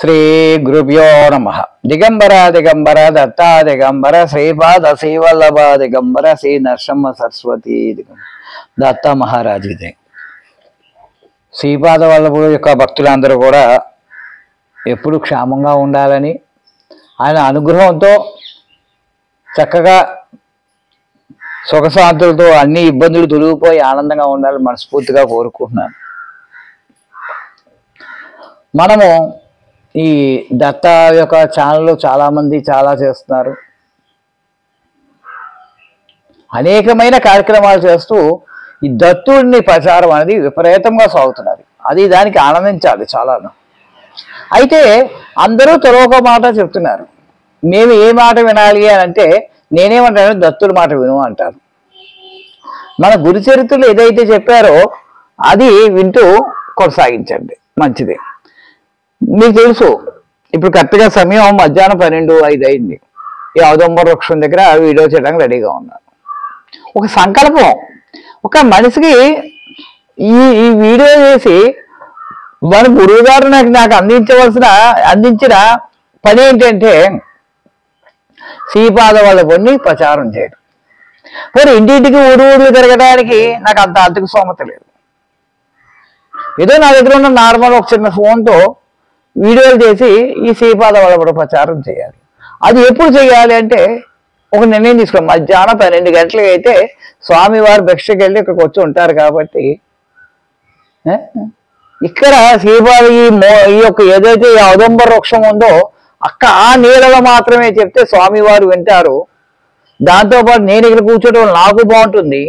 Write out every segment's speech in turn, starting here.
శ్రీ గురుభ్యో నమః. దిగంబర దిగంబర దత్తా దిగంబర శ్రీపాద శ్రీవల్లభ దిగంబర శ్రీ నరసింహ సరస్వతి దిగంబర దత్త మహారాజుదే. శ్రీపాద వల్లభుడు యొక్క భక్తులందరూ కూడా ఎప్పుడు క్షేమంగా ఉండాలని, ఆయన అనుగ్రహంతో చక్కగా సుఖశాంతులతో అన్ని ఇబ్బందులు తొలగిపోయి ఆనందంగా ఉండాలని మనస్ఫూర్తిగా కోరుకుంటున్నాను. మనము ఈ దత్త యొక్క ఛానల్లో చాలామంది చాలా చేస్తున్నారు, అనేకమైన కార్యక్రమాలు చేస్తూ ఈ దత్తుడిని ప్రచారం అనేది విపరీతంగా సాగుతున్నారు. అది దానికి ఆనందించాలి చాలా. అయితే అందరూ తొలొక మాట చెప్తున్నారు. మేము ఏ మాట వినాలి అని అంటే నేనేమంటాను, దత్తుడి మాట విను అంటారు. మన గురు చరిత్రలు ఏదైతే చెప్పారో అది వింటూ కొనసాగించండి, మంచిది. మీకు తెలుసు, ఇప్పుడు కరెక్ట్గా సమయం మధ్యాహ్నం 12:05 అయింది. ఈ ఔదంబర వృక్షం దగ్గర వీడియో చేయడానికి రెడీగా ఉన్నాను. ఒక సంకల్పం, ఒక మనిషికి ఈ వీడియో చేసి మన గురువు గారు నాకు అందించిన పని ఏంటంటే శ్రీపాద వల్లభుడిని ప్రచారం చేయడం. మరి ఇంటింటికి ఊరు తిరగడానికి నాకు అంత ఆర్థిక స్తోమత లేదు. ఏదో నా దగ్గర ఉన్న నార్మల్ ఒక చిన్న ఫోన్తో వీడియోలు చేసి ఈ శ్రీపాద వల్లభుడు ప్రచారం చేయాలి. అది ఎప్పుడు చేయాలి అంటే ఒక నిర్ణయం తీసుకో. మధ్యాహ్నం 12 గంటలకి అయితే స్వామివారు భిక్షకి వెళ్ళి ఇక్కడికి వచ్చి ఉంటారు కాబట్టి ఇక్కడ శ్రీపాద ఈ యొక్క ఏదైతే ఈ ఔదంబర వృక్షం ఉందో ఆ నీళ్ళలో మాత్రమే చెప్తే స్వామివారు వింటారు. దాంతోపాటు నేను ఇక్కడ కూర్చోవడం నాకు బాగుంటుంది.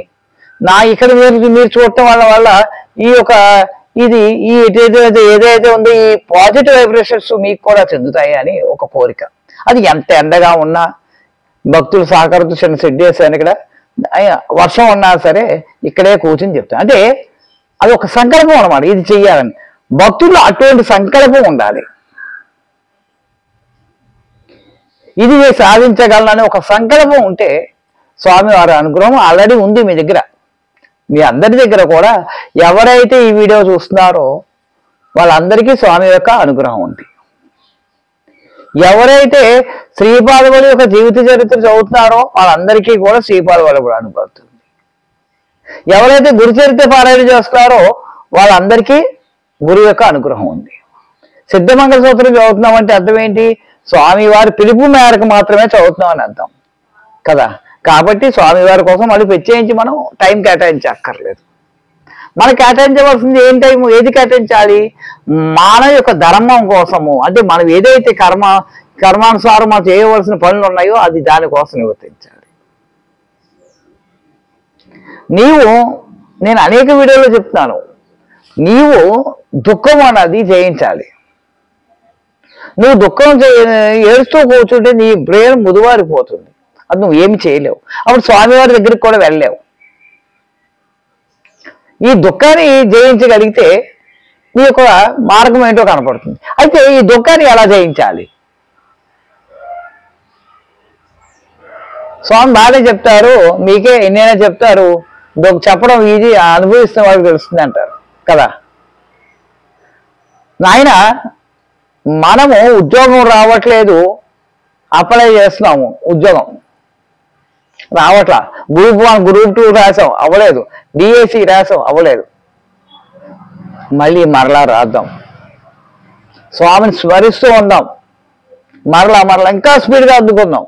ఇక్కడ మీరు చూడటం వల్ల ఈ యొక్క ఈ ఏదైతే ఉందో ఈ పాజిటివ్ వైబ్రేషన్స్ మీకు కూడా చెందుతాయి అని ఒక కోరిక. అది ఎంత ఎండగా ఉన్నా భక్తులు సహకారంతో చిన్న సెట్ చేశాను. ఇక్కడ వర్షం ఉన్నా సరే ఇక్కడే కూర్చొని చెప్తాను. అంటే అది ఒక సంకల్పం అన్నమాట, ఇది చెయ్యాలని. భక్తులు అటువంటి సంకల్పం ఉండాలి. ఇది సాధించగలనని ఒక సంకల్పం ఉంటే స్వామివారి అనుగ్రహం ఆల్రెడీ ఉంది మీ దగ్గర. మీ అందరి దగ్గర కూడా ఎవరైతే ఈ వీడియో చూస్తున్నారో వాళ్ళందరికీ స్వామి యొక్క అనుగ్రహం ఉంది. ఎవరైతే శ్రీపాద వల్లభుడి యొక్క జీవిత చరిత్ర చదువుతున్నారో వాళ్ళందరికీ కూడా శ్రీపాద వల్లభుడు అనుభవతుంది. ఎవరైతే గురు చరిత్ర పారాయణ చేస్తున్నారో వాళ్ళందరికీ గురువు యొక్క అనుగ్రహం ఉంది. సిద్ధమంగళ సూత్రం చదువుతున్నామంటే అర్థం ఏంటి? స్వామివారి పిలుపు మేరకు మాత్రమే చదువుతున్నాం అని అర్థం కదా. కాబట్టి స్వామివారి కోసం మళ్ళీ ప్రత్యేకించి మనం టైం కేటాయించక్కర్లేదు. మనం కేటాయించవలసింది ఏం టైము, ఏది కేటాయించాలి? మానవ యొక్క ధర్మం కోసము. అంటే మనం ఏదైతే కర్మానుసారం మనం చేయవలసిన పనులు ఉన్నాయో అది దానికోసం నివర్తించాలి. నేను అనేక వీడియోలో చెప్తున్నాను, నీవు దుఃఖం అన్నది జయించాలి. నువ్వు దుఃఖం ఏడుస్తూ కూర్చుంటే నీ బ్రెయిన్ ముదువారిపోతుంది, అది నువ్వు ఏమి చేయలేవు. అప్పుడు స్వామివారి దగ్గరికి కూడా వెళ్ళలేవు. ఈ దుఃఖాన్ని జయించగలిగితే నీ యొక్క మార్గం ఏంటో కనపడుతుంది. అయితే ఈ దుఃఖాన్ని ఎలా జయించాలి? స్వామి బాగానే చెప్తారు, మీకే ఎన్నైనా చెప్తారు. చెప్పడం ఈజీ, అనుభవిస్తున్న వాళ్ళకి తెలుస్తుంది అంటారు కదా. నాయన మనము ఉద్యోగం రావట్లేదు, అప్లై చేస్తున్నాము, ఉద్యోగం రావట్లా. గ్రూప్ 1 గ్రూప్ 2 రాసాం, అవ్వలేదు. డిఎస్సి రాసాం, అవ్వలేదు. మరలా రాద్దాం, స్వామిని స్మరిస్తూ ఉందాం, మరలా ఇంకా స్పీడ్గా అందుకుందాం.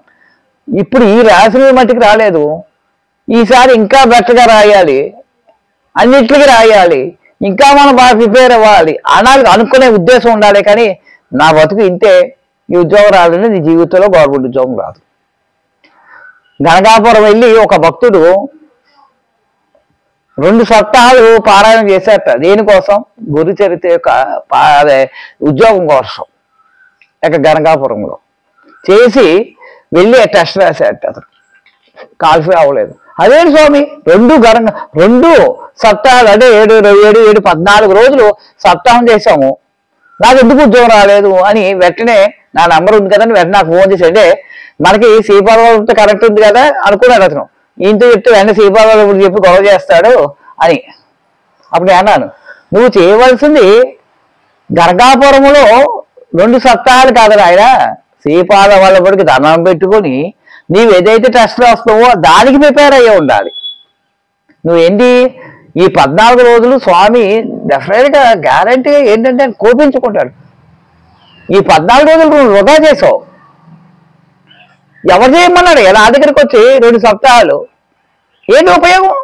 ఇప్పుడు ఈ రాసిన మట్టికి రాలేదు, ఈసారి ఇంకా బెటర్గా రాయాలి, అన్నిటికీ రాయాలి, ఇంకా మనం బాగా ప్రిపేర్ అవ్వాలి అనాలి అనుకునే ఉద్దేశం ఉండాలి. కానీ నా బతుకు ఇంతే, ఈ ఉద్యోగం రాదని నీ జీవితంలో గవర్నమెంట్ ఉద్యోగం రాదు. గణగాపురం వెళ్ళి ఒక భక్తుడు 2 సప్తాహాలు పారాయణం చేశారట. దేనికోసం? గురు చరిత్ర యొక్క ఉద్యోగం కోసం. గణగాపురంలో చేసి వెళ్ళి టెస్ట్ రాశారట. అతను కాల్ఫీ అవ్వలేదు. అదేంటి స్వామి, 2 సప్తాహాలు అంటే 7 14 రోజులు సప్తాహం చేశాము, నాకు ఎందుకు ఉద్యోగం రాలేదు అని వెంటనే నా నంబర్ ఉంది కదా అని వెంటనే నాకు ఫోన్ చేసి, అంటే మనకి శ్రీపాద వల్లభుడితో కరెక్ట్ ఉంది కదా అనుకున్నాడు అతను. ఈయనతో చెప్తే వెంటనే శ్రీపాద వల్లభుడు చెప్పి గొడవ చేస్తాడు అని. అప్పుడు అన్నాను, నువ్వు చేయవలసింది గణగాపురంలో 2 సప్తాహాలు కాదు ఆయన, శ్రీపాద వల్లభుడికి దండం పెట్టుకొని నీవు ఏదైతే టెస్ట్ రాస్తావో దానికి ప్రిపేర్ అయ్యి ఉండాలి. నువ్వేంటి ఈ 14 రోజులు స్వామి డెఫినెట్గా గ్యారంటీగా ఏంటంటే కోపించుకుంటాడు. ఈ 14 రోజులు నువ్వు వృధా చేసావు. ఎవరు చేయమన్నాడు? ఎలా దగ్గరికి వచ్చి 2 సప్తాహాలు ఏంటి ఉపయోగం?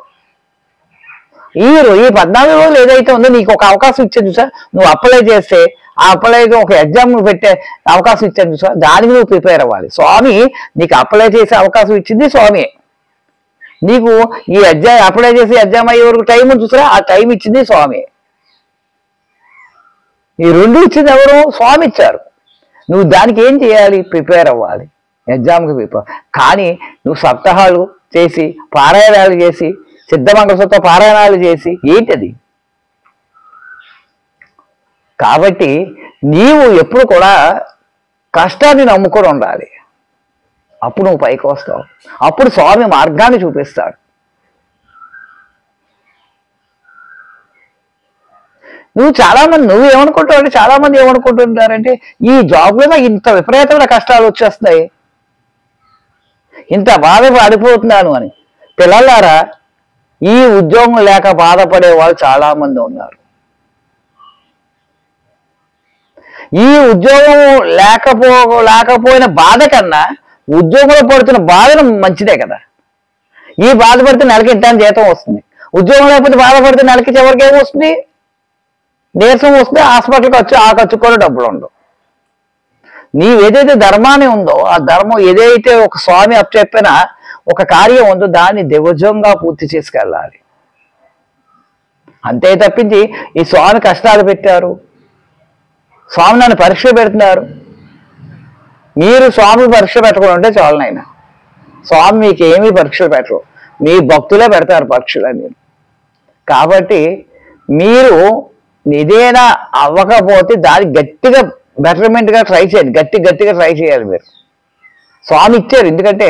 ఈ 14 రోజులు ఏదైతే ఉందో నీకు ఒక అవకాశం ఇచ్చేది చూసా, నువ్వు అప్లై చేస్తే ఆ అప్లైకి ఒక ఎగ్జామ్ పెట్టే అవకాశం ఇచ్చాడు చూసా, దానికి నువ్వు ప్రిపేర్ అవ్వాలి. స్వామి నీకు అప్లై చేసే అవకాశం ఇచ్చింది స్వామి. నీకు ఈ ఎగ్జామ్ అప్లై చేసి ఎగ్జామ్ అయ్యే వరకు టైం చూసారా, ఆ టైం ఇచ్చింది స్వామి. ఈ 2 ఇచ్చింది ఎవరు? స్వామి ఇచ్చారు. నువ్వు దానికి ఏం చేయాలి? ప్రిపేర్ అవ్వాలి, ఎగ్జామ్కి ప్రిపేర్. కానీ నువ్వు సప్తాహాలు చేసి పారాయణాలు చేసి సిద్ధమంగళసూత్ర పారాయణాలు చేసి ఏంటది? కాబట్టి నీవు ఎప్పుడు కూడా కష్టాన్ని నమ్ముకొని ఉండాలి. అప్పుడు నువ్వు పైకి వస్తావు. అప్పుడు స్వామి మార్గాన్ని చూపిస్తాడు. నువ్వు ఏమనుకుంటావు అంటే, చాలా మంది ఏమనుకుంటుంటారంటే ఈ జాబ్లో ఇంత విపరీతమైన కష్టాలు వచ్చేస్తున్నాయి, ఇంత బాధ పడిపోతున్నాను అని. పిల్లలారా, ఈ ఉద్యోగం లేక బాధపడే వాళ్ళు చాలా మంది ఉన్నారు. ఈ ఉద్యోగం లేకపోయిన బాధ కన్నా ఉద్యోగంలో పడుతున్న బాధను మంచిదే కదా. ఈ బాధపడితే నెలకి ఇంత జీతం వస్తుంది. ఉద్యోగం లేకపోతే బాధపడితే నెలకి చివరికి ఏమొస్తుంది? నీరసం వస్తే హాస్పిటల్కి వచ్చి ఆ ఖర్చు కూడా డబ్బులు ఉండవు. నీవేదైతే ధర్మాన్ని ఉందో ఆ ధర్మం ఏదైతే ఒక స్వామి చెప్పిన ఒక కార్యం ఉందో దాన్ని దివ్యంగా పూర్తి చేసుకెళ్ళాలి. అంతే తప్పించి ఈ స్వామి కష్టాలు పెట్టారు, స్వామి నన్ను పరీక్ష పెడుతున్నారు, మీరు స్వామి పరీక్ష పెట్టకుండా ఉంటే చాలునైనా. స్వామి మీకు ఏమీ పరీక్షలు పెట్టరు, మీ భక్తులే పెడతారు పరీక్షలు. కాబట్టి మీరు ఏదైనా అవ్వకపోతే దాన్ని గట్టిగా బెటర్మెంట్గా ట్రై చేయండి, గట్టిగా ట్రై చేయాలి. మీరు స్వామి ఇచ్చారు. ఎందుకంటే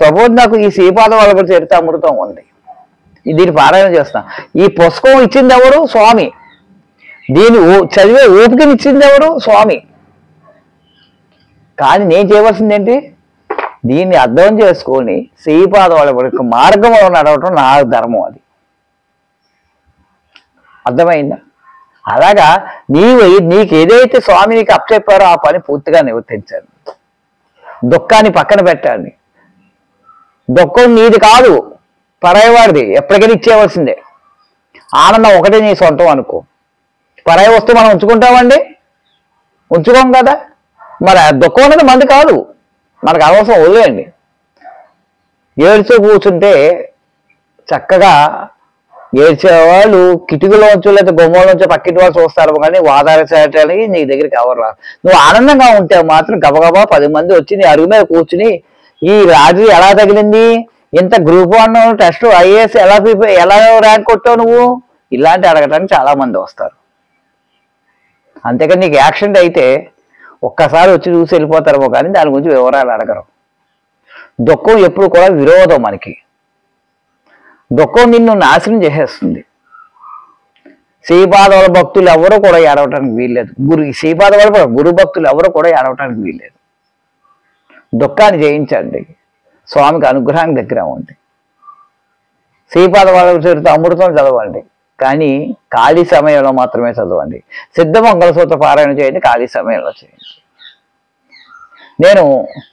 సపోజ్ నాకు ఈ శ్రీపాద వల్లభుడి చరితామృతం ఉంది, దీన్ని పారాయణ చేస్తాం. ఈ పుస్తకం ఇచ్చింది ఎవరు? స్వామి. దీన్ని చదివే ఓపికనిచ్చింది ఎవరు? స్వామి. కానీ నేను చేయవలసింది ఏంటి? దీన్ని అర్థం చేసుకొని శ్రీపాద వల్లభుడి మార్గంలో నడవటం నా ధర్మం. అది అర్థమైందా? అలాగా నీకు ఏదైతే స్వామి నీకు అప్పచెప్పారో ఆ పని పూర్తిగా నివర్తించాలి. దుఃఖాన్ని పక్కన పెట్టాలి. దుఃఖం నీది కాదు, పరాయవాడిది. ఎప్పటికైనా ఇచ్చేయవలసిందే. ఆనందం ఒకటే నీ సొంతం అనుకో. పరాయి వస్తే మనం ఉంచుకుంటామండి? ఉంచుకోం కదా. మరి దుఃఖం అనేది మంది కాదు, మనకు అవసరం. వదిలేయండి. ఏడ్చో కూర్చుంటే చక్కగా ఏడ్చేవాళ్ళు కిటికీలోంచో లేదా గుమ్మలోంచో పక్కింటి వాళ్ళు చూస్తారు, కానీ వాదార్చడానికి నీ దగ్గరికి ఎవరు రారు. నువ్వు ఆనందంగా ఉంటే మాత్రం గబగబా 10 మంది వచ్చి నీ అరుగు మీద కూర్చుని ఈ రాజు ఎలా తగిలింది, ఇంత గ్రూప్ 1 టెస్ట్ ఐఏఎస్ ఎలా ర్యాంక్ కొట్టావు నువ్వు, ఇలాంటి అడగటానికి చాలా మంది వస్తారు. అంతేకాని నీకు యాక్సిడెంట్ అయితే ఒక్కసారి వచ్చి చూసి వెళ్ళిపోతారేమో, కానీ దాని గురించి వివరాలు అడగరు. దుఃఖం ఎప్పుడు కూడా విరోధం. మనకి దుఃఖం నిన్ను నాశనం చేసేస్తుంది. శ్రీపాద భక్తులు ఎవరు కూడా ఏడవటానికి వీల్లేదు. శ్రీపాద గురు భక్తులు ఎవరు కూడా ఏడవటానికి వీల్లేదు. దుఃఖాన్ని జయించండి, స్వామికి అనుగ్రహానికి దగ్గర అవ్వండి. శ్రీపాద చరిత అమృతం చదవండి, కానీ ఖాళీ సమయంలో మాత్రమే చదవండి. సిద్ధమంగళసూత్ర పారాయణ చేయండి, ఖాళీ సమయంలో చేయండి. నేను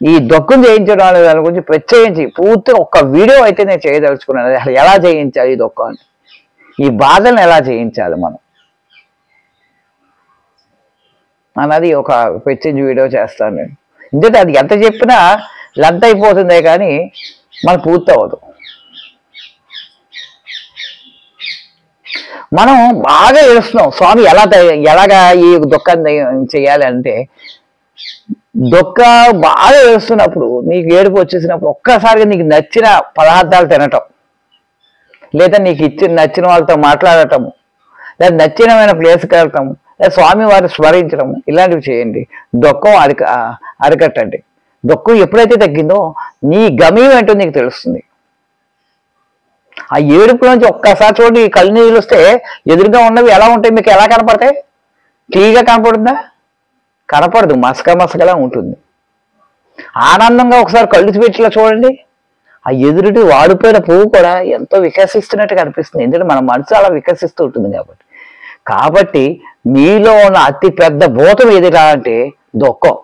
ఈ దుఃఖం జయించడం అనే దాని గురించి ప్రత్యేకించి పూర్తిగా ఒక్క వీడియో అయితే నేను చేయదలుచుకున్నాను. అసలు ఎలా జయించాలి ఈ దుఃఖాన్ని, ఈ బాధలను ఎలా జయించాలి మనం అన్నది ఒక ప్రత్యేక వీడియో చేస్తాను నేను. ఎందుకంటే అది ఎంత చెప్పినా లెంత్ అయిపోతుందే కానీ మనకు పూర్తి అవ్వదు. మనం బాగా ఏడుస్తున్నాం, స్వామి ఎలాగా ఈ దుఃఖాన్ని చేయాలి అంటే, బాగా ఏడుస్తున్నప్పుడు నీకు ఏడుపు వచ్చేసినప్పుడు ఒక్కసారిగా నీకు నచ్చిన పదార్థాలు తినటం, లేదా నీకు నచ్చిన వాళ్ళతో మాట్లాడటము, లేదా నచ్చినమైన ప్లేస్కి వెళ్ళటము, లేదా స్వామి వారిని స్మరించడము, ఇలాంటివి చేయండి. దుఃఖం అరికట్టండి. దుఃఖం ఎప్పుడైతే తగ్గిందో నీ గమ్యం ఏంటో నీకు తెలుస్తుంది. ఆ ఏడుపు నుంచి ఒక్కసారి చూడండి, కళ్ళు నీళ్ళు వస్తే ఎదురుగా ఉన్నవి ఎలా ఉంటాయి, మీకు ఎలా కనపడతాయి? క్లియర్గా కనపడుతుందా? కనపడదు, మసక మసకలా ఉంటుంది. ఆనందంగా ఒకసారి కళ్ళు పెట్టిలా చూడండి, ఆ ఎదురుటి వాడిపోయిన పువ్వు కూడా ఎంతో వికసిస్తున్నట్టు కనిపిస్తుంది. ఎందుకంటే మన మనసు అలా వికసిస్తూ ఉంటుంది కాబట్టి. కాబట్టి మీలో ఉన్న అతి పెద్ద భూతం ఏదిరా అంటే దుఃఖం.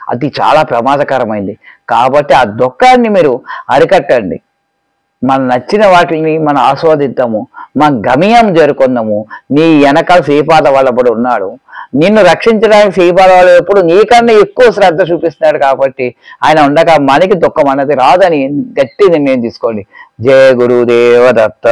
అది చాలా ప్రమాదకరమైంది. కాబట్టి ఆ దుఃఖాన్ని మీరు అరికట్టండి. మన నచ్చిన వాటిని మనం ఆస్వాదిద్దాము, మన గమ్యం చేరుకుందాము. నీ వెనకాల శ్రీపాద వల్లభుడు ఉన్నాడు, నిన్ను రక్షించడానికి శ్రీపాద వల్లభుడు ఎప్పుడు నీకన్నా ఎక్కువ శ్రద్ధ చూపిస్తున్నాడు. కాబట్టి ఆయన ఉండగా మనకి దుఃఖం అన్నది రాదని గట్టి నిర్ణయం తీసుకోండి. జయ గురుదేవ దత్త.